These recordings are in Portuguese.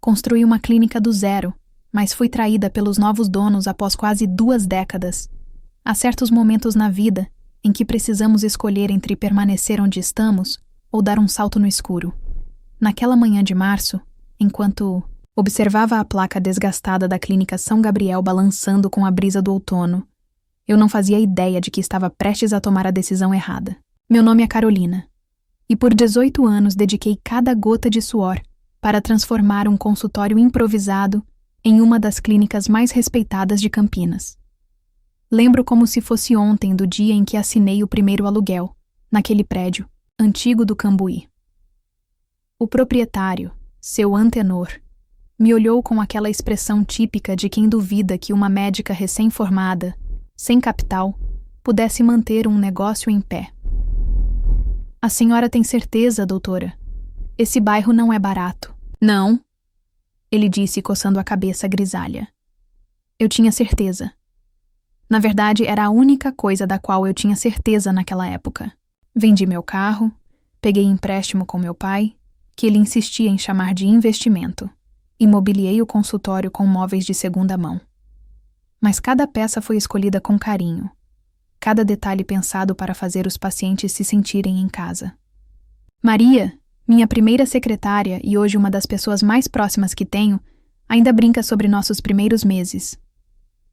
Construí uma clínica do zero, mas fui traída pelos novos donos após quase 2 décadas. Há certos momentos na vida em que precisamos escolher entre permanecer onde estamos ou dar um salto no escuro. Naquela manhã de março, enquanto observava a placa desgastada da clínica São Gabriel balançando com a brisa do outono, eu não fazia ideia de que estava prestes a tomar a decisão errada. Meu nome é Carolina, e por 18 anos dediquei cada gota de suor para transformar um consultório improvisado em uma das clínicas mais respeitadas de Campinas. Lembro como se fosse ontem do dia em que assinei o primeiro aluguel, naquele prédio, antigo do Cambuí. O proprietário, seu Antenor, me olhou com aquela expressão típica de quem duvida que uma médica recém-formada, sem capital, pudesse manter um negócio em pé. A senhora tem certeza, doutora? Esse bairro não é barato. Não, ele disse coçando a cabeça grisalha. Eu tinha certeza. Na verdade, era a única coisa da qual eu tinha certeza naquela época. Vendi meu carro, peguei empréstimo com meu pai, que ele insistia em chamar de investimento, e mobiliei o consultório com móveis de segunda mão. Mas cada peça foi escolhida com carinho, cada detalhe pensado para fazer os pacientes se sentirem em casa. Maria, minha primeira secretária e hoje uma das pessoas mais próximas que tenho, ainda brinca sobre nossos primeiros meses.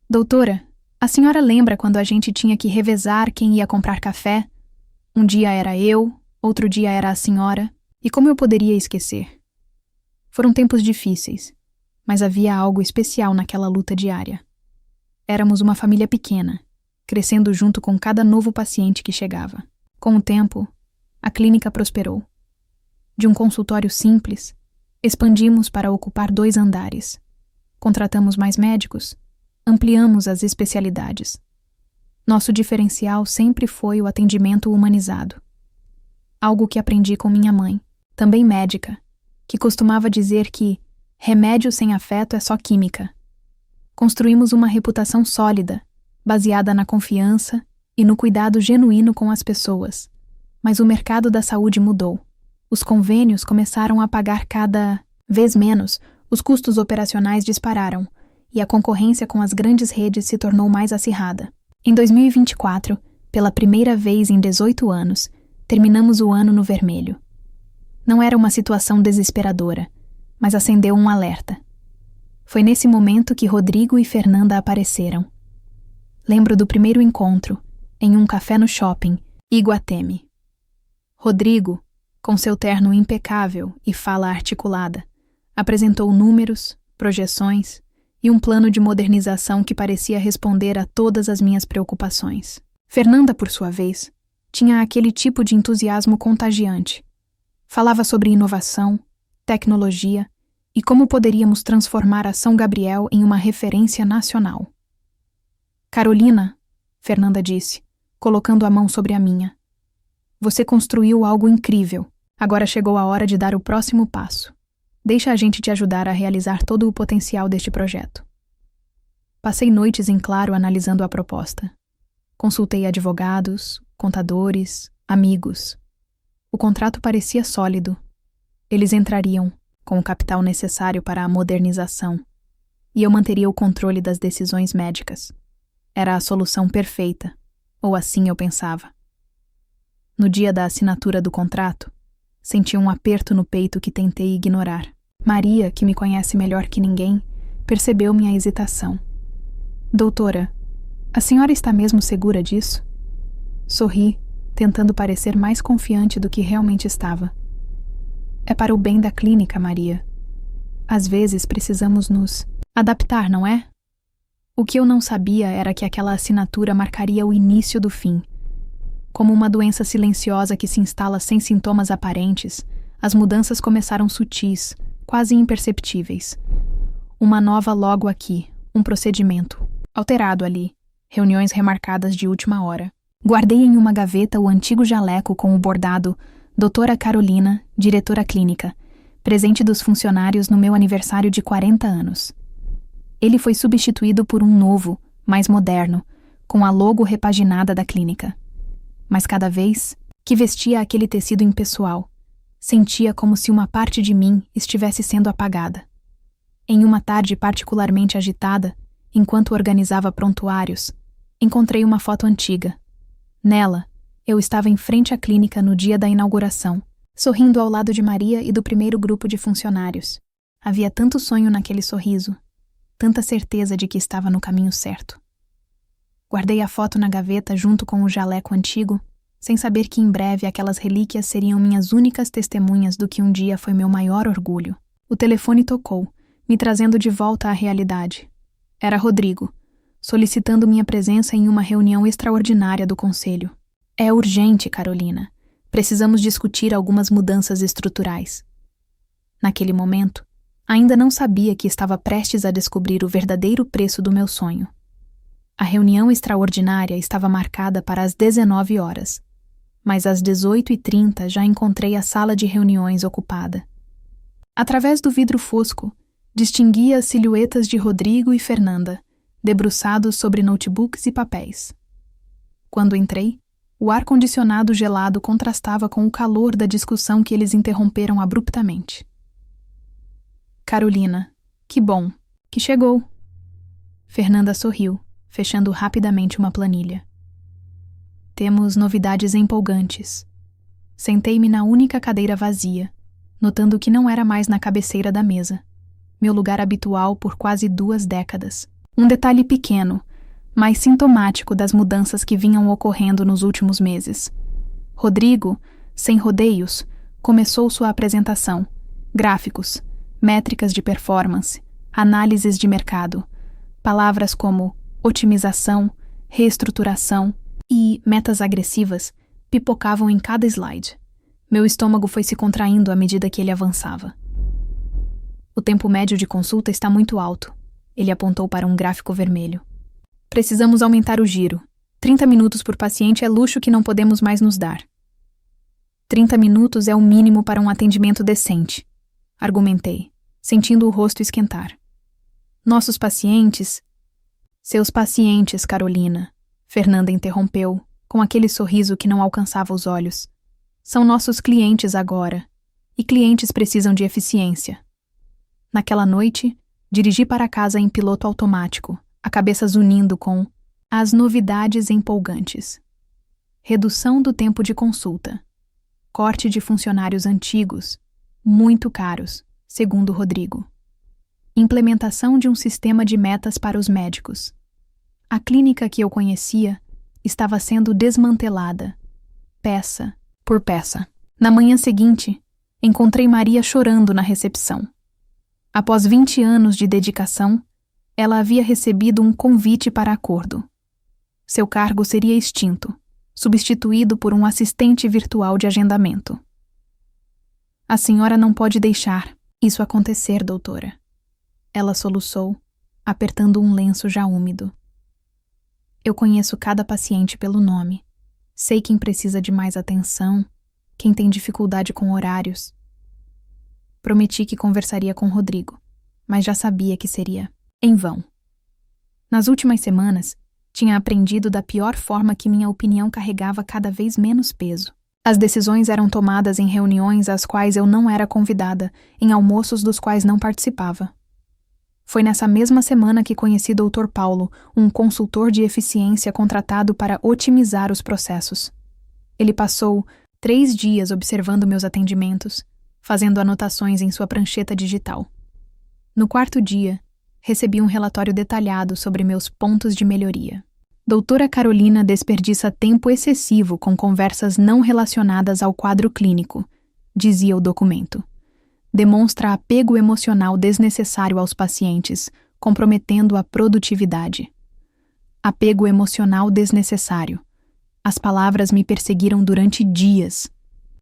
Doutora, a senhora lembra quando a gente tinha que revezar quem ia comprar café? Um dia era eu, outro dia era a senhora, e como eu poderia esquecer? Foram tempos difíceis, mas havia algo especial naquela luta diária. Éramos uma família pequena, crescendo junto com cada novo paciente que chegava. Com o tempo, a clínica prosperou. De um consultório simples, expandimos para ocupar 2 andares. Contratamos mais médicos, ampliamos as especialidades. Nosso diferencial sempre foi o atendimento humanizado. Algo que aprendi com minha mãe, também médica, que costumava dizer que remédio sem afeto é só química. Construímos uma reputação sólida, baseada na confiança e no cuidado genuíno com as pessoas. Mas o mercado da saúde mudou. Os convênios começaram a pagar cada vez menos, os custos operacionais dispararam e a concorrência com as grandes redes se tornou mais acirrada. Em 2024, pela primeira vez em 18 anos, terminamos o ano no vermelho. Não era uma situação desesperadora, mas acendeu um alerta. Foi nesse momento que Rodrigo e Fernanda apareceram. Lembro do primeiro encontro, em um café no shopping, Iguatemi. Rodrigo, com seu terno impecável e fala articulada, apresentou números, projeções e um plano de modernização que parecia responder a todas as minhas preocupações. Fernanda, por sua vez, tinha aquele tipo de entusiasmo contagiante. Falava sobre inovação, tecnologia e como poderíamos transformar a São Gabriel em uma referência nacional. Carolina, Fernanda disse, colocando a mão sobre a minha. Você construiu algo incrível. Agora chegou a hora de dar o próximo passo. Deixa a gente te ajudar a realizar todo o potencial deste projeto. Passei noites em claro analisando a proposta. Consultei advogados, contadores, amigos. O contrato parecia sólido. Eles entrariam, com o capital necessário para a modernização, e eu manteria o controle das decisões médicas. Era a solução perfeita, ou assim eu pensava. No dia da assinatura do contrato, senti um aperto no peito que tentei ignorar. Maria, que me conhece melhor que ninguém, percebeu minha hesitação. Doutora, a senhora está mesmo segura disso? Sorri, tentando parecer mais confiante do que realmente estava. É para o bem da clínica, Maria. Às vezes precisamos nos adaptar, não é? O que eu não sabia era que aquela assinatura marcaria o início do fim. Como uma doença silenciosa que se instala sem sintomas aparentes, as mudanças começaram sutis, quase imperceptíveis. Uma nova logo aqui, um procedimento, alterado ali, reuniões remarcadas de última hora. Guardei em uma gaveta o antigo jaleco com o bordado Doutora Carolina, diretora clínica, presente dos funcionários no meu aniversário de 40 anos. Ele foi substituído por um novo, mais moderno, com a logo repaginada da clínica. Mas cada vez que vestia aquele tecido impessoal, sentia como se uma parte de mim estivesse sendo apagada. Em uma tarde particularmente agitada, enquanto organizava prontuários, encontrei uma foto antiga. Nela, eu estava em frente à clínica no dia da inauguração, sorrindo ao lado de Maria e do primeiro grupo de funcionários. Havia tanto sonho naquele sorriso, tanta certeza de que estava no caminho certo. Guardei a foto na gaveta junto com o jaleco antigo, sem saber que em breve aquelas relíquias seriam minhas únicas testemunhas do que um dia foi meu maior orgulho. O telefone tocou, me trazendo de volta à realidade. Era Rodrigo, solicitando minha presença em uma reunião extraordinária do conselho. É urgente, Carolina. Precisamos discutir algumas mudanças estruturais. Naquele momento, ainda não sabia que estava prestes a descobrir o verdadeiro preço do meu sonho. A reunião extraordinária estava marcada para as 19 horas, mas às 18h30 já encontrei a sala de reuniões ocupada. Através do vidro fosco, distinguia as silhuetas de Rodrigo e Fernanda, debruçados sobre notebooks e papéis. Quando entrei, o ar-condicionado gelado contrastava com o calor da discussão que eles interromperam abruptamente. Carolina, que bom, que chegou. Fernanda sorriu, fechando rapidamente uma planilha. Temos novidades empolgantes. Sentei-me na única cadeira vazia, notando que não era mais na cabeceira da mesa, meu lugar habitual por quase 2 décadas. Um detalhe pequeno, mas sintomático das mudanças que vinham ocorrendo nos últimos meses. Rodrigo, sem rodeios, começou sua apresentação. Gráficos, métricas de performance, análises de mercado, palavras como otimização, reestruturação e metas agressivas pipocavam em cada slide. Meu estômago foi se contraindo à medida que ele avançava. O tempo médio de consulta está muito alto. Ele apontou para um gráfico vermelho. Precisamos aumentar o giro. 30 minutos por paciente é luxo que não podemos mais nos dar. 30 minutos é o mínimo para um atendimento decente, argumentei, sentindo o rosto esquentar. Nossos pacientes... Seus pacientes, Carolina, Fernanda interrompeu, com aquele sorriso que não alcançava os olhos. São nossos clientes agora, e clientes precisam de eficiência. Naquela noite, dirigi para casa em piloto automático, a cabeça zunindo com as novidades empolgantes. Redução do tempo de consulta. Corte de funcionários antigos, muito caros, segundo Rodrigo. Implementação de um sistema de metas para os médicos. A clínica que eu conhecia estava sendo desmantelada, peça por peça. Na manhã seguinte, encontrei Maria chorando na recepção. Após 20 anos de dedicação, ela havia recebido um convite para acordo. Seu cargo seria extinto, substituído por um assistente virtual de agendamento. A senhora não pode deixar isso acontecer, doutora. Ela soluçou, apertando um lenço já úmido. Eu conheço cada paciente pelo nome. Sei quem precisa de mais atenção, quem tem dificuldade com horários. Prometi que conversaria com Rodrigo, mas já sabia que seria em vão. Nas últimas semanas, tinha aprendido da pior forma que minha opinião carregava cada vez menos peso. As decisões eram tomadas em reuniões às quais eu não era convidada, em almoços dos quais não participava. Foi nessa mesma semana que conheci Dr. Paulo, um consultor de eficiência contratado para otimizar os processos. Ele passou 3 dias observando meus atendimentos, fazendo anotações em sua prancheta digital. No 4º dia, recebi um relatório detalhado sobre meus pontos de melhoria. Doutora Carolina desperdiça tempo excessivo com conversas não relacionadas ao quadro clínico, dizia o documento. Demonstra apego emocional desnecessário aos pacientes, comprometendo a produtividade. Apego emocional desnecessário. As palavras me perseguiram durante dias.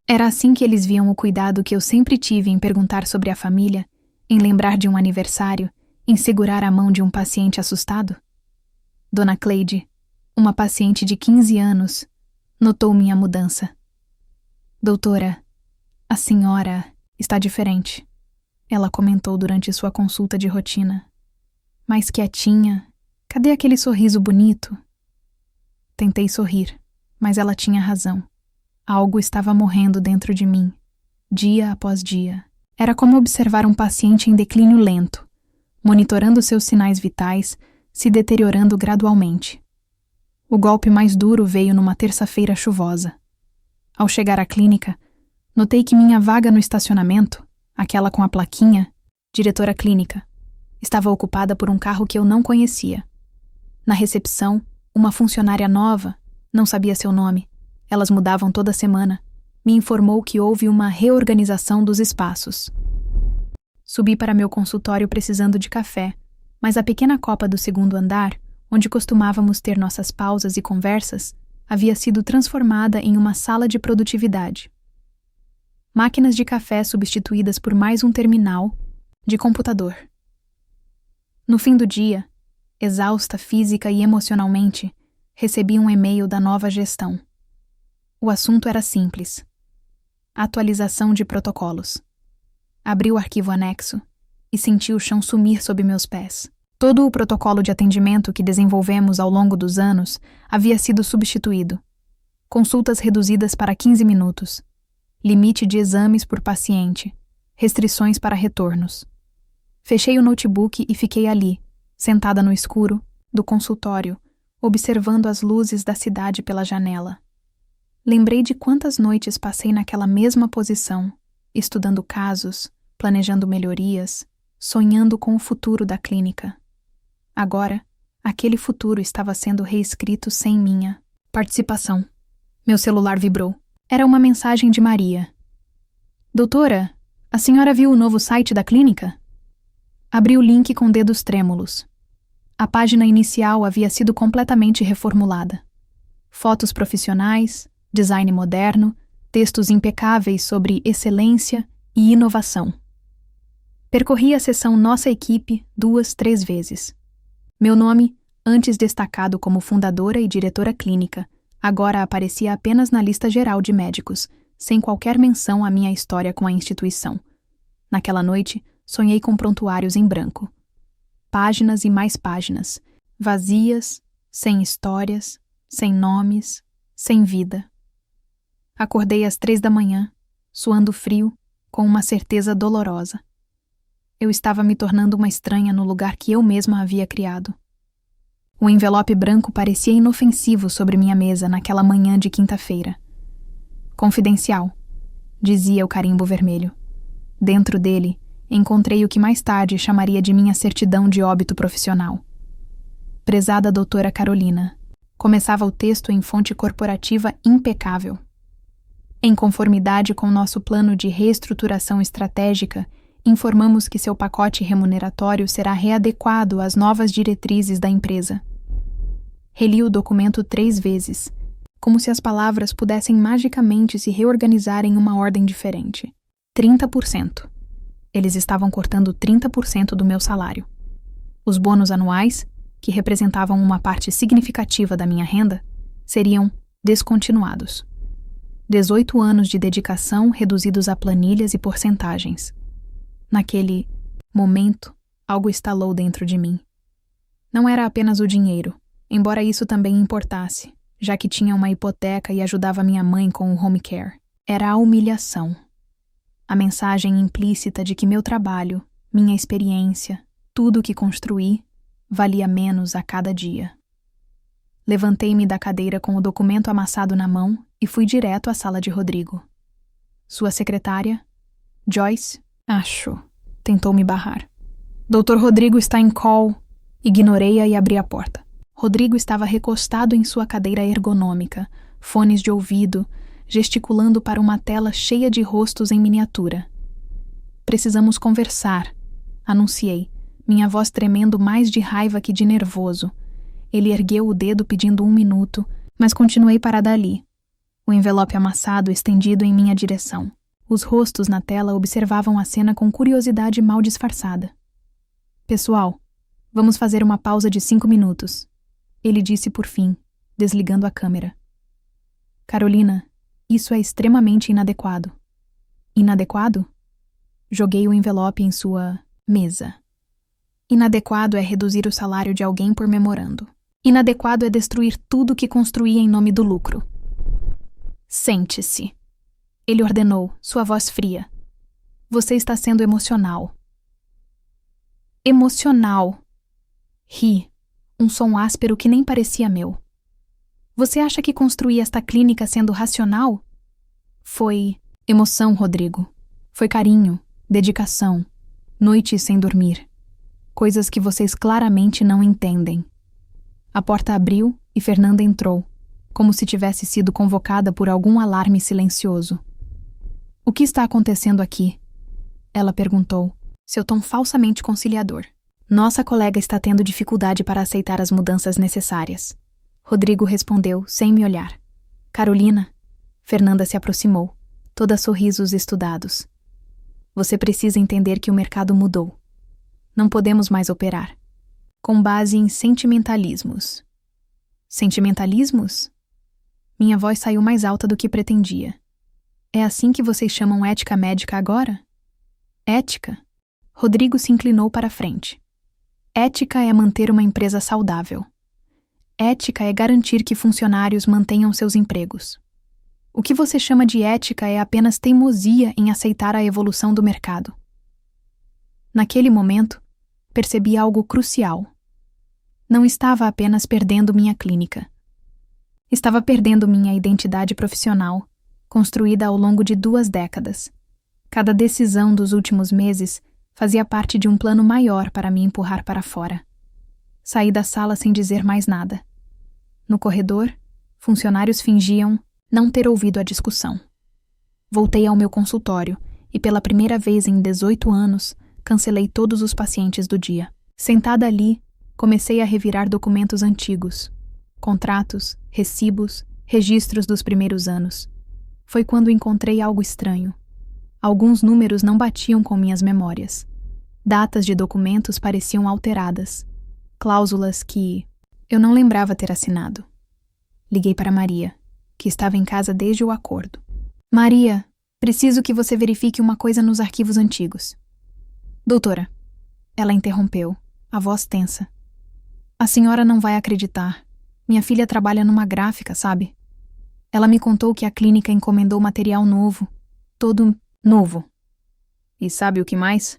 Era assim que eles viam o cuidado que eu sempre tive em perguntar sobre a família, em lembrar de um aniversário, em segurar a mão de um paciente assustado? Dona Cleide, uma paciente de 15 anos, notou minha mudança. Doutora, a senhora está diferente, ela comentou durante sua consulta de rotina. Mais quietinha, cadê aquele sorriso bonito? Tentei sorrir, mas ela tinha razão. Algo estava morrendo dentro de mim, dia após dia. Era como observar um paciente em declínio lento, monitorando seus sinais vitais, se deteriorando gradualmente. O golpe mais duro veio numa terça-feira chuvosa. Ao chegar à clínica, notei que minha vaga no estacionamento, aquela com a plaquinha, diretora clínica, estava ocupada por um carro que eu não conhecia. Na recepção, uma funcionária nova, não sabia seu nome, elas mudavam toda semana, me informou que houve uma reorganização dos espaços. Subi para meu consultório precisando de café, mas a pequena copa do segundo andar, onde costumávamos ter nossas pausas e conversas, havia sido transformada em uma sala de produtividade. Máquinas de café substituídas por mais um terminal de computador. No fim do dia, exausta física e emocionalmente, recebi um e-mail da nova gestão. O assunto era simples. Atualização de protocolos. Abri o arquivo anexo e senti o chão sumir sob meus pés. Todo o protocolo de atendimento que desenvolvemos ao longo dos anos havia sido substituído. Consultas reduzidas para 15 minutos. Limite de exames por paciente. Restrições para retornos. Fechei o notebook e fiquei ali, sentada no escuro do consultório, observando as luzes da cidade pela janela. Lembrei de quantas noites passei naquela mesma posição, estudando casos, planejando melhorias, sonhando com o futuro da clínica. Agora, aquele futuro estava sendo reescrito sem minha participação. Meu celular vibrou. Era uma mensagem de Maria. Doutora, a senhora viu o novo site da clínica? Abri o link com dedos trêmulos. A página inicial havia sido completamente reformulada. Fotos profissionais, design moderno, textos impecáveis sobre excelência e inovação. Percorri a seção Nossa Equipe 2, 3 vezes. Meu nome, antes destacado como fundadora e diretora clínica, agora aparecia apenas na lista geral de médicos, sem qualquer menção à minha história com a instituição. Naquela noite, sonhei com prontuários em branco. Páginas e mais páginas, vazias, sem histórias, sem nomes, sem vida. Acordei às 3 da manhã, suando frio, com uma certeza dolorosa. Eu estava me tornando uma estranha no lugar que eu mesma havia criado. O envelope branco parecia inofensivo sobre minha mesa naquela manhã de quinta-feira. Confidencial, dizia o carimbo vermelho. Dentro dele, encontrei o que mais tarde chamaria de minha certidão de óbito profissional. Prezada doutora Carolina, começava o texto em fonte corporativa impecável. Em conformidade com nosso plano de reestruturação estratégica, informamos que seu pacote remuneratório será readequado às novas diretrizes da empresa. Reli o documento 3 vezes, como se as palavras pudessem magicamente se reorganizar em uma ordem diferente. 30%. Eles estavam cortando 30% do meu salário. Os bônus anuais, que representavam uma parte significativa da minha renda, seriam descontinuados. 18 anos de dedicação reduzidos a planilhas e porcentagens. Naquele momento, algo estalou dentro de mim. Não era apenas o dinheiro, embora isso também importasse, já que tinha uma hipoteca e ajudava minha mãe com o home care. Era a humilhação. A mensagem implícita de que meu trabalho, minha experiência, tudo o que construí, valia menos a cada dia. Levantei-me da cadeira com o documento amassado na mão e fui direto à sala de Rodrigo. Sua secretária, Joyce, acho, tentou me barrar. Dr. Rodrigo está em call. Ignorei-a e abri a porta. Rodrigo estava recostado em sua cadeira ergonômica, fones de ouvido, gesticulando para uma tela cheia de rostos em miniatura. Precisamos conversar, anunciei, minha voz tremendo mais de raiva que de nervoso. Ele ergueu o dedo pedindo 1 minuto, mas continuei parada ali. O envelope amassado estendido em minha direção. Os rostos na tela observavam a cena com curiosidade mal disfarçada. Pessoal, vamos fazer uma pausa de 5 minutos. Ele disse por fim, desligando a câmera. Carolina, isso é extremamente inadequado. Inadequado? Joguei o envelope em sua mesa. Inadequado é reduzir o salário de alguém por memorando. Inadequado é destruir tudo que construí em nome do lucro. Sente-se. Ele ordenou, sua voz fria. Você está sendo emocional. Emocional. Ri, um som áspero que nem parecia meu. Você acha que construí esta clínica sendo racional? Foi emoção, Rodrigo. Foi carinho, dedicação, noites sem dormir. Coisas que vocês claramente não entendem. A porta abriu e Fernanda entrou, como se tivesse sido convocada por algum alarme silencioso. O que está acontecendo aqui? Ela perguntou, seu tom falsamente conciliador. Nossa colega está tendo dificuldade para aceitar as mudanças necessárias. Rodrigo respondeu, sem me olhar. Carolina? Fernanda se aproximou, toda sorrisos estudados. Você precisa entender que o mercado mudou. Não podemos mais operar com base em sentimentalismos. Sentimentalismos? Minha voz saiu mais alta do que pretendia. É assim que vocês chamam ética médica agora? Ética? Rodrigo se inclinou para a frente. Ética é manter uma empresa saudável. Ética é garantir que funcionários mantenham seus empregos. O que você chama de ética é apenas teimosia em aceitar a evolução do mercado. Naquele momento, percebi algo crucial. Não estava apenas perdendo minha clínica. Estava perdendo minha identidade profissional, construída ao longo de 2 décadas. Cada decisão dos últimos meses fazia parte de um plano maior para me empurrar para fora. Saí da sala sem dizer mais nada. No corredor, funcionários fingiam não ter ouvido a discussão. Voltei ao meu consultório e, pela primeira vez em 18 anos, cancelei todos os pacientes do dia. Sentada ali, comecei a revirar documentos antigos. Contratos, recibos, registros dos primeiros anos. Foi quando encontrei algo estranho. Alguns números não batiam com minhas memórias. Datas de documentos pareciam alteradas. Cláusulas que eu não lembrava ter assinado. Liguei para Maria, que estava em casa desde o acordo. Maria, preciso que você verifique uma coisa nos arquivos antigos. Doutora, ela interrompeu, a voz tensa. A senhora não vai acreditar. Minha filha trabalha numa gráfica, sabe? Ela me contou que a clínica encomendou material novo. Todo novo. E sabe o que mais?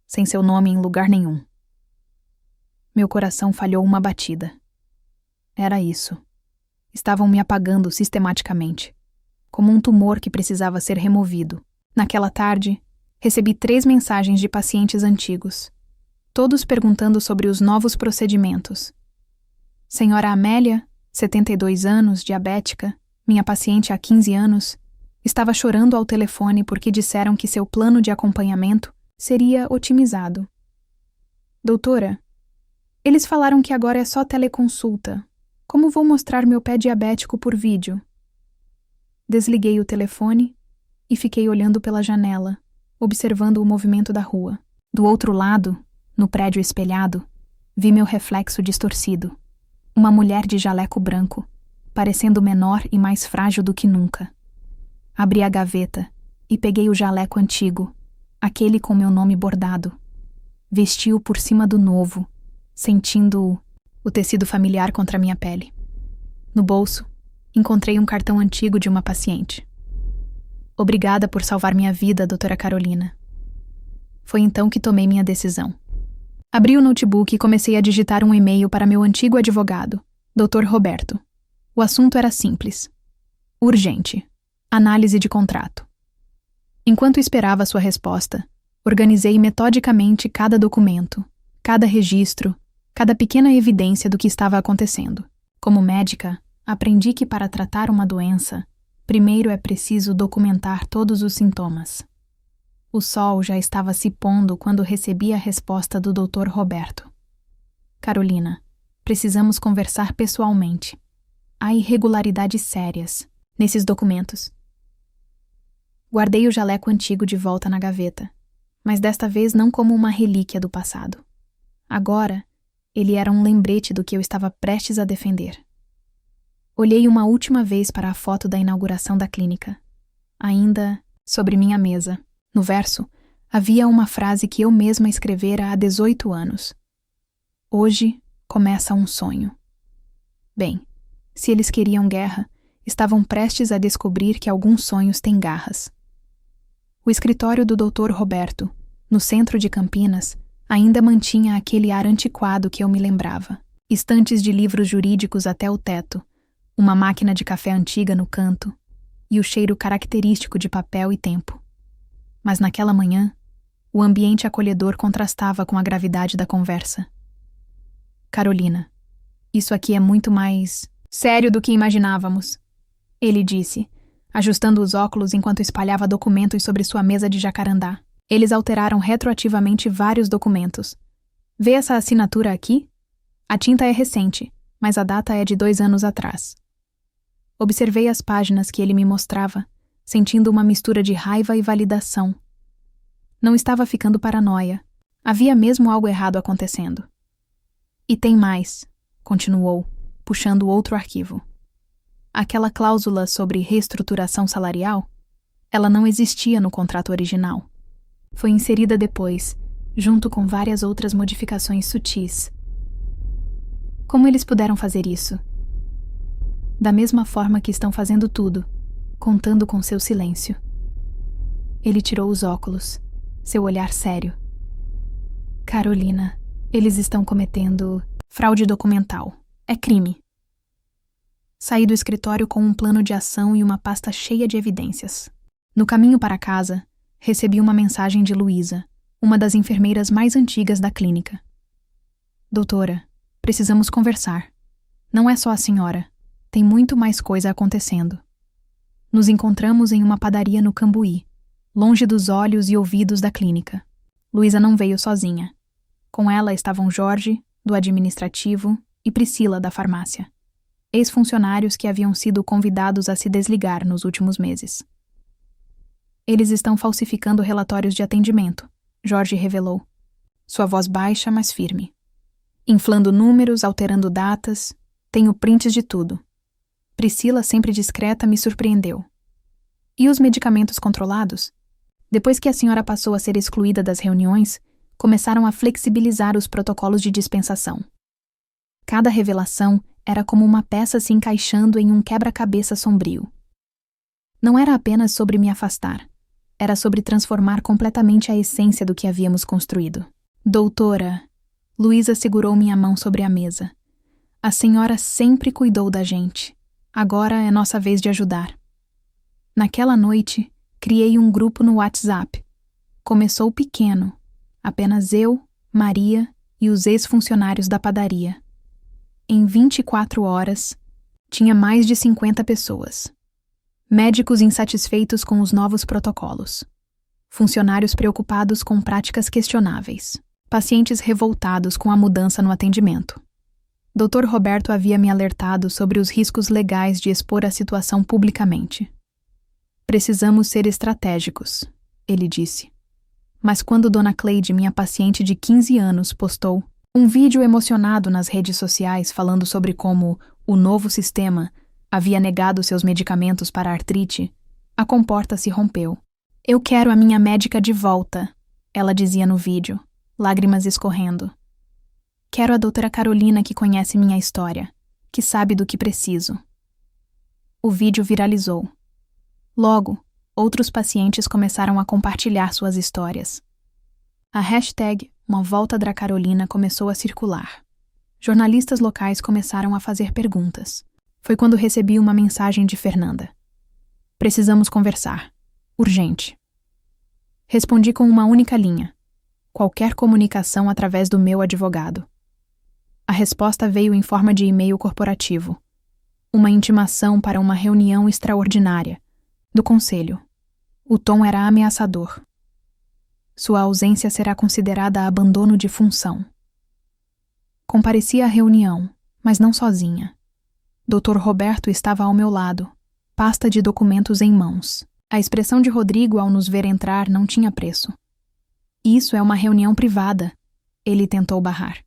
Sem seu nome em lugar nenhum. Meu coração falhou uma batida. Era isso. Estavam me apagando sistematicamente, como um tumor que precisava ser removido. Naquela tarde, recebi 3 mensagens de pacientes antigos, todos perguntando sobre os novos procedimentos. Senhora Amélia, 72 anos, diabética, minha paciente há 15 anos, estava chorando ao telefone porque disseram que seu plano de acompanhamento seria otimizado. Doutora, eles falaram que agora é só teleconsulta. Como vou mostrar meu pé diabético por vídeo? Desliguei o telefone e fiquei olhando pela janela, observando o movimento da rua. Do outro lado, no prédio espelhado, vi meu reflexo distorcido. Uma mulher de jaleco branco, parecendo menor e mais frágil do que nunca. Abri a gaveta e peguei o jaleco antigo, aquele com meu nome bordado. Vesti-o por cima do novo, sentindo o tecido familiar contra minha pele. No bolso, encontrei um cartão antigo de uma paciente. Obrigada por salvar minha vida, doutora Carolina. Foi então que tomei minha decisão. Abri o notebook e comecei a digitar um e-mail para meu antigo advogado, Dr. Roberto. O assunto era simples. Urgente. Análise de contrato. Enquanto esperava sua resposta, organizei metodicamente cada documento, cada registro, cada pequena evidência do que estava acontecendo. Como médica, aprendi que para tratar uma doença, primeiro é preciso documentar todos os sintomas. O sol já estava se pondo quando recebi a resposta do Dr. Roberto. Carolina, precisamos conversar pessoalmente. Há irregularidades sérias nesses documentos. Guardei o jaleco antigo de volta na gaveta, mas desta vez não como uma relíquia do passado. Agora, ele era um lembrete do que eu estava prestes a defender. Olhei uma última vez para a foto da inauguração da clínica, ainda sobre minha mesa. No verso, havia uma frase que eu mesma escrevera há 18 anos. Hoje começa um sonho. Bem, se eles queriam guerra, estavam prestes a descobrir que alguns sonhos têm garras. O escritório do Dr. Roberto, no centro de Campinas, Ainda mantinha aquele ar antiquado que eu me lembrava. Estantes de livros jurídicos até o teto, uma máquina de café antiga no canto e o cheiro característico de papel e tempo. Mas naquela manhã, o ambiente acolhedor contrastava com a gravidade da conversa. Carolina, isso aqui é muito mais sério do que imaginávamos, ele disse, ajustando os óculos enquanto espalhava documentos sobre sua mesa de jacarandá. Eles alteraram retroativamente vários documentos. Vê essa assinatura aqui? A tinta é recente, mas a data é de 2 anos atrás. Observei as páginas que ele me mostrava, sentindo uma mistura de raiva e validação. Não estava ficando paranoia. Havia mesmo algo errado acontecendo. E tem mais, continuou, puxando outro arquivo. Aquela cláusula sobre reestruturação salarial, ela não existia no contrato original. Foi inserida depois, junto com várias outras modificações sutis. Como eles puderam fazer isso? Da mesma forma que estão fazendo tudo, contando com seu silêncio. Ele tirou os óculos, seu olhar sério. Carolina, eles estão cometendo fraude documental. É crime. Saí do escritório com um plano de ação e uma pasta cheia de evidências. No caminho para casa, recebi uma mensagem de Luísa, uma das enfermeiras mais antigas da clínica. Doutora, precisamos conversar. Não é só a senhora. Tem muito mais coisa acontecendo. Nos encontramos em uma padaria no Cambuí, longe dos olhos e ouvidos da clínica. Luísa não veio sozinha. Com ela estavam Jorge, do administrativo, e Priscila, da farmácia. Ex-funcionários que haviam sido convidados a se desligar nos últimos meses. Eles estão falsificando relatórios de atendimento, Jorge revelou. Sua voz baixa, mas firme. Inflando números, alterando datas. Tenho prints de tudo. Priscila, sempre discreta, me surpreendeu. E os medicamentos controlados? Depois que a senhora passou a ser excluída das reuniões, começaram a flexibilizar os protocolos de dispensação. Cada revelação era como uma peça se encaixando em um quebra-cabeça sombrio. Não era apenas sobre me afastar. Era sobre transformar completamente a essência do que havíamos construído. Doutora, Luísa segurou minha mão sobre a mesa. A senhora sempre cuidou da gente. Agora é nossa vez de ajudar. Naquela noite, criei um grupo no WhatsApp. Começou pequeno. Apenas eu, Maria e os ex-funcionários da padaria. Em 24 horas, tinha mais de 50 pessoas. Médicos insatisfeitos com os novos protocolos. Funcionários preocupados com práticas questionáveis. Pacientes revoltados com a mudança no atendimento. Dr. Roberto havia me alertado sobre os riscos legais de expor a situação publicamente. Precisamos ser estratégicos, ele disse. Mas quando Dona Cleide, minha paciente de 15 anos, postou um vídeo emocionado nas redes sociais falando sobre como o novo sistema havia negado seus medicamentos para a artrite, a comporta se rompeu. Eu quero a minha médica de volta, ela dizia no vídeo, lágrimas escorrendo. Quero a doutora Carolina que conhece minha história, que sabe do que preciso. O vídeo viralizou. Logo, outros pacientes começaram a compartilhar suas histórias. A hashtag Uma Volta da Carolina começou a circular. Jornalistas locais começaram a fazer perguntas. Foi quando recebi uma mensagem de Fernanda. Precisamos conversar. Urgente. Respondi com uma única linha. Qualquer comunicação através do meu advogado. A resposta veio em forma de e-mail corporativo. Uma intimação para uma reunião extraordinária. Do conselho. O tom era ameaçador. Sua ausência será considerada abandono de função. Compareci à reunião, mas não sozinha. Dr. Roberto estava ao meu lado, pasta de documentos em mãos. A expressão de Rodrigo ao nos ver entrar não tinha preço. Isso é uma reunião privada, ele tentou barrar.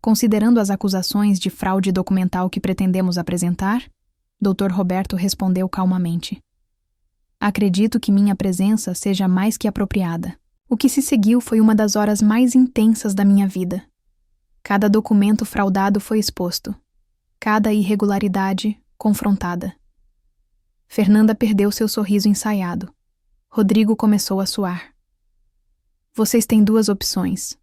Considerando as acusações de fraude documental que pretendemos apresentar, Dr. Roberto respondeu calmamente. Acredito que minha presença seja mais que apropriada. O que se seguiu foi uma das horas mais intensas da minha vida. Cada documento fraudado foi exposto. Cada irregularidade confrontada. Fernanda perdeu seu sorriso ensaiado. Rodrigo começou a suar. Vocês têm 2 opções.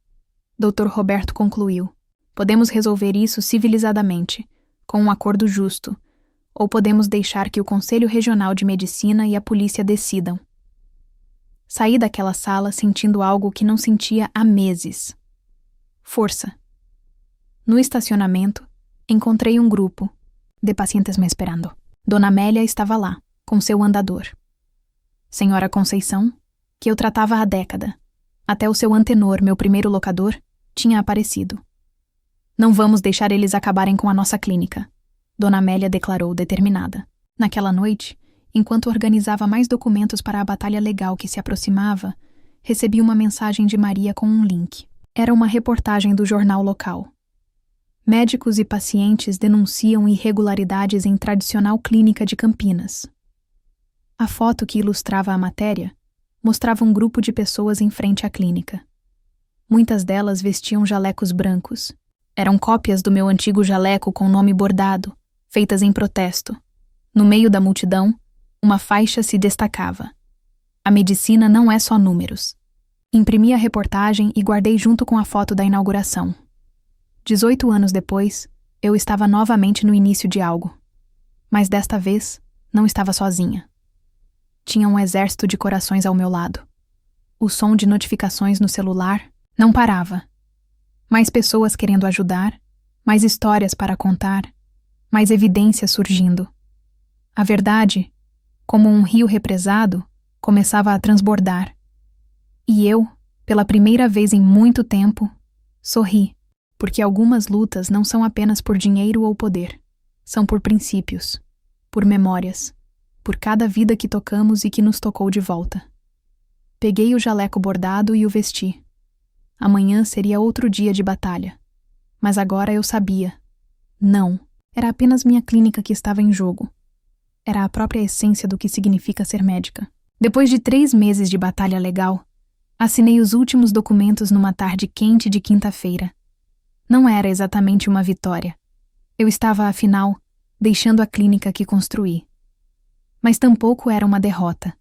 Dr. Roberto concluiu. Podemos resolver isso civilizadamente, com um acordo justo, ou podemos deixar que o Conselho Regional de Medicina e a polícia decidam. Saí daquela sala sentindo algo que não sentia há meses. Força. No estacionamento, encontrei um grupo de pacientes me esperando. Dona Amélia estava lá, com seu andador. Senhora Conceição, que eu tratava há década, até o seu antenor, meu primeiro locador, tinha aparecido. Não vamos deixar eles acabarem com a nossa clínica, Dona Amélia declarou determinada. Naquela noite, enquanto organizava mais documentos para a batalha legal que se aproximava, recebi uma mensagem de Maria com um link. Era uma reportagem do jornal local. Médicos e pacientes denunciam irregularidades em tradicional clínica de Campinas. A foto que ilustrava a matéria mostrava um grupo de pessoas em frente à clínica. Muitas delas vestiam jalecos brancos. Eram cópias do meu antigo jaleco com nome bordado, feitas em protesto. No meio da multidão, uma faixa se destacava. A medicina não é só números. Imprimi a reportagem e guardei junto com a foto da inauguração. 18 anos depois, eu estava novamente no início de algo. Mas desta vez, não estava sozinha. Tinha um exército de corações ao meu lado. O som de notificações no celular não parava. Mais pessoas querendo ajudar, mais histórias para contar, mais evidências surgindo. A verdade, como um rio represado, começava a transbordar. E eu, pela primeira vez em muito tempo, sorri, porque algumas lutas não são apenas por dinheiro ou poder, são por princípios, por memórias, por cada vida que tocamos e que nos tocou de volta. Peguei o jaleco bordado e o vesti. Amanhã seria outro dia de batalha. Mas agora eu sabia. Não, era apenas minha clínica que estava em jogo. Era a própria essência do que significa ser médica. Depois de 3 meses de batalha legal, assinei os últimos documentos numa tarde quente de quinta-feira. Não era exatamente uma vitória. Eu estava, afinal, deixando a clínica que construí. Mas tampouco era uma derrota.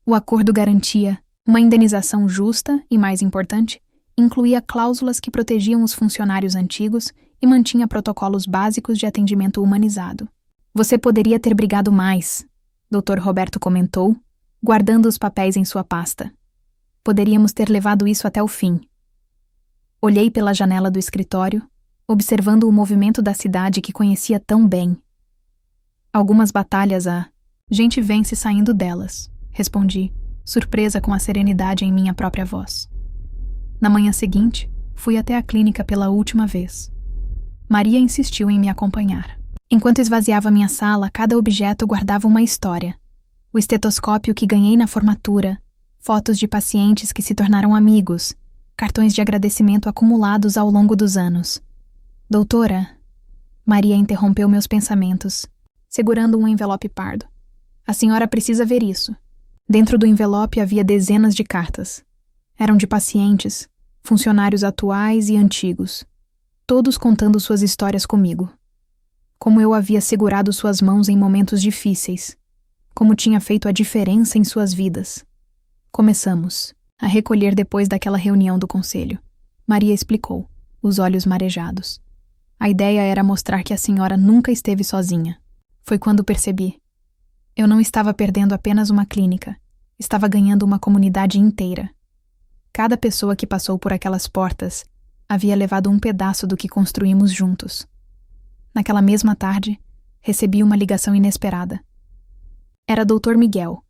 O acordo garantia uma indenização justa e, mais importante, incluía cláusulas que protegiam os funcionários antigos e mantinha protocolos básicos de atendimento humanizado. Você poderia ter brigado mais, Dr. Roberto comentou, guardando os papéis em sua pasta. Poderíamos ter levado isso até o fim. Olhei pela janela do escritório, observando o movimento da cidade que conhecia tão bem. Algumas batalhas a gente vence saindo delas, respondi, surpresa com a serenidade em minha própria voz. Na manhã seguinte, fui até a clínica pela última vez. Maria insistiu em me acompanhar. Enquanto esvaziava minha sala, cada objeto guardava uma história. O estetoscópio que ganhei na formatura, fotos de pacientes que se tornaram amigos, cartões de agradecimento acumulados ao longo dos anos. Doutora, Maria interrompeu meus pensamentos, segurando um envelope pardo. A senhora precisa ver isso. Dentro do envelope havia dezenas de cartas. Eram de pacientes, funcionários atuais e antigos, todos contando suas histórias comigo. Como eu havia segurado suas mãos em momentos difíceis, como tinha feito a diferença em suas vidas. Começamos a recolher depois daquela reunião do conselho. Maria explicou, os olhos marejados. A ideia era mostrar que a senhora nunca esteve sozinha. Foi quando percebi. Eu não estava perdendo apenas uma clínica, estava ganhando uma comunidade inteira. Cada pessoa que passou por aquelas portas havia levado um pedaço do que construímos juntos. Naquela mesma tarde, recebi uma ligação inesperada. Era Dr. Miguel,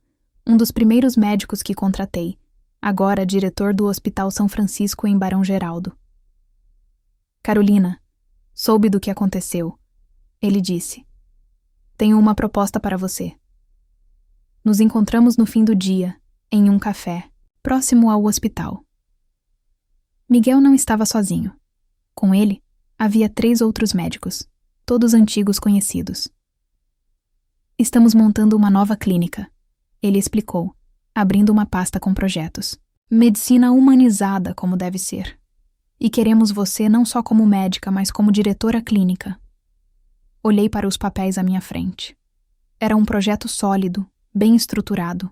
um dos primeiros médicos que contratei, agora diretor do Hospital São Francisco em Barão Geraldo. Carolina, soube do que aconteceu. Ele disse, tenho uma proposta para você. Nos encontramos no fim do dia, em um café, próximo ao hospital. Miguel não estava sozinho. Com ele, havia 3 outros médicos, todos antigos conhecidos. Estamos montando uma nova clínica, ele explicou, abrindo uma pasta com projetos. Medicina humanizada como deve ser. E queremos você não só como médica, mas como diretora clínica. Olhei para os papéis à minha frente. Era um projeto sólido, bem estruturado.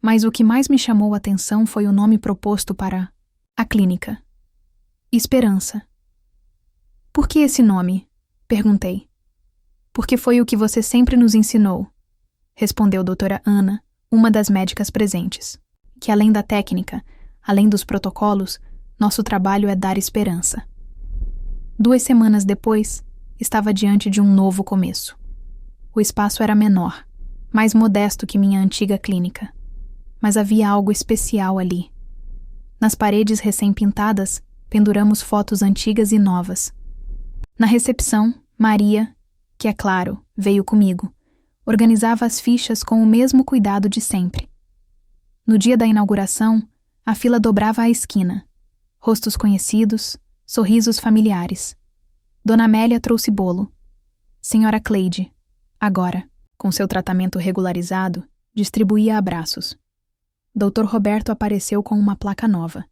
Mas o que mais me chamou a atenção foi o nome proposto para a clínica. Esperança. Por que esse nome? Perguntei. Porque foi o que você sempre nos ensinou, respondeu doutora Ana, uma das médicas presentes, que além da técnica, além dos protocolos, nosso trabalho é dar esperança. 2 semanas depois, estava diante de um novo começo. O espaço era menor, mais modesto que minha antiga clínica, mas havia algo especial ali. Nas paredes recém-pintadas, penduramos fotos antigas e novas. Na recepção, Maria, que é claro, veio comigo, organizava as fichas com o mesmo cuidado de sempre. No dia da inauguração, a fila dobrava à esquina. Rostos conhecidos, sorrisos familiares. Dona Amélia trouxe bolo. Senhora Cleide, agora, com seu tratamento regularizado, distribuía abraços. Dr. Roberto apareceu com uma placa nova,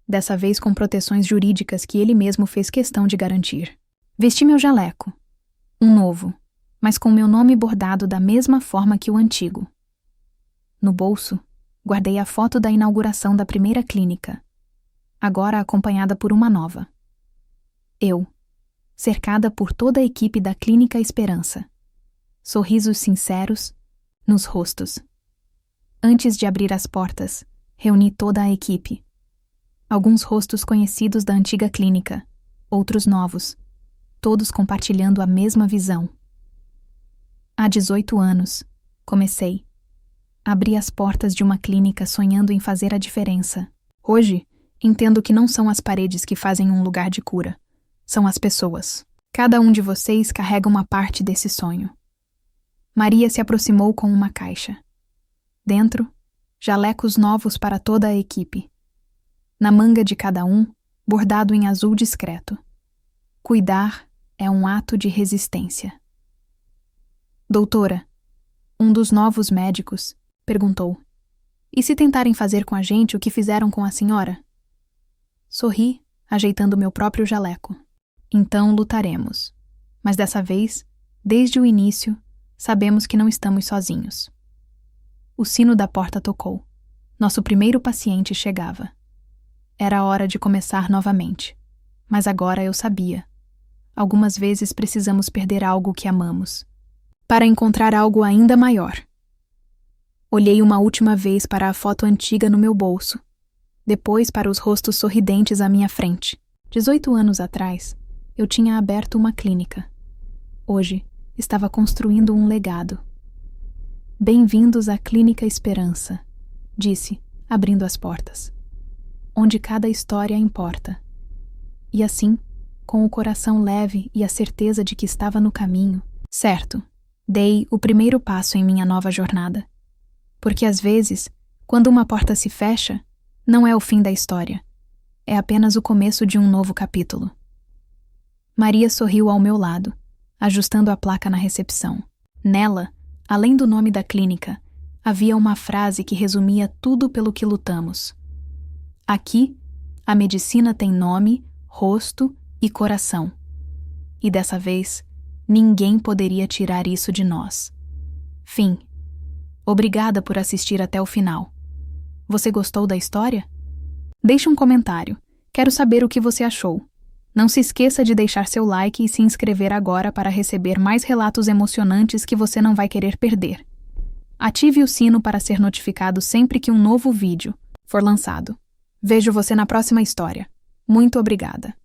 dessa vez com proteções jurídicas que ele mesmo fez questão de garantir. Vesti meu jaleco, um novo, mas com meu nome bordado da mesma forma que o antigo. No bolso, guardei a foto da inauguração da primeira clínica, agora acompanhada por uma nova. Eu, cercada por toda a equipe da Clínica Esperança. Sorrisos sinceros nos rostos. Antes de abrir as portas, reuni toda a equipe. Alguns rostos conhecidos da antiga clínica, outros novos, todos compartilhando a mesma visão. Há 18 anos, comecei. Abri as portas de uma clínica sonhando em fazer a diferença. Hoje, entendo que não são as paredes que fazem um lugar de cura. São as pessoas. Cada um de vocês carrega uma parte desse sonho. Maria se aproximou com uma caixa. Dentro, jalecos novos para toda a equipe. Na manga de cada um, bordado em azul discreto. Cuidar é um ato de resistência. Doutora, um dos novos médicos, perguntou. E se tentarem fazer com a gente o que fizeram com a senhora? Sorri, ajeitando meu próprio jaleco. Então lutaremos. Mas dessa vez, desde o início, sabemos que não estamos sozinhos. O sino da porta tocou. Nosso primeiro paciente chegava. Era hora de começar novamente. Mas agora eu sabia. Algumas vezes precisamos perder algo que amamos, para encontrar algo ainda maior. Olhei uma última vez para a foto antiga no meu bolso, depois para os rostos sorridentes à minha frente. 18 anos atrás, eu tinha aberto uma clínica. Hoje, estava construindo um legado. Bem-vindos à Clínica Esperança, disse, abrindo as portas, onde cada história importa. E assim, com o coração leve e a certeza de que estava no caminho, certo, dei o primeiro passo em minha nova jornada. Porque às vezes, quando uma porta se fecha, não é o fim da história. É apenas o começo de um novo capítulo. Maria sorriu ao meu lado, ajustando a placa na recepção. Nela, além do nome da clínica, havia uma frase que resumia tudo pelo que lutamos. Aqui, a medicina tem nome, rosto e coração. E dessa vez, ninguém poderia tirar isso de nós. Fim. Obrigada por assistir até o final. Você gostou da história? Deixe um comentário. Quero saber o que você achou. Não se esqueça de deixar seu like e se inscrever agora para receber mais relatos emocionantes que você não vai querer perder. Ative o sino para ser notificado sempre que um novo vídeo for lançado. Vejo você na próxima história. Muito obrigada.